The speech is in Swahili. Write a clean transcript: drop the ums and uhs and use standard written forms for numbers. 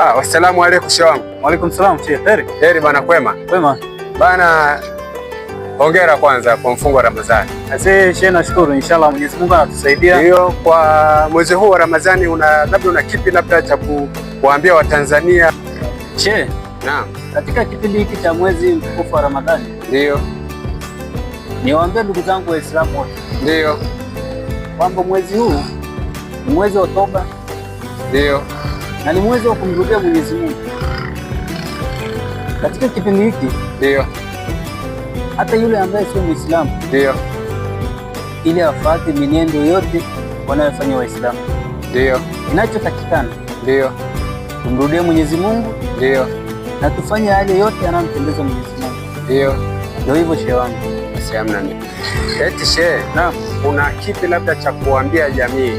Wassalamu alaikum shehe wangu. Waalaikum salam shehe. Heri. Heri bana, kwema? Kwema. Bana, hongera kwanza kwa mfungo wa Ramadhani. Asante shehe, nashukuru. Inshallah Mwenyezi Mungu anatusaidia. Ndio, kwa mwezi huu wa Ramadhani una kipi labda cha kuwaambia Watanzania? Shehe. Naam. Katika kipindi hiki cha mwezi mtukufu wa Ramadhani. Ndio. Niwaambie ndugu zangu Waislamu wote. Ndio. Kwamba mwezi huu ni mwezi wa toba. Ndio. Na ni mwezi wa kumrudia Mwenyezi Mungu. Katika kipindi hiki ndio hata yule ambaye sio Muislamu ndio ili afuate mienendo yote wanayofanya Waislamu. Ndio inachotakikana ndio tumrudie Mwenyezi Mungu, ndio na tufanye yale yote yanayompendeza Mwenyezi Mungu. Ndio hivyo shehe wangu. Basi hamna nini. Eti shehe, naam, una kipi labda cha kuambia jamii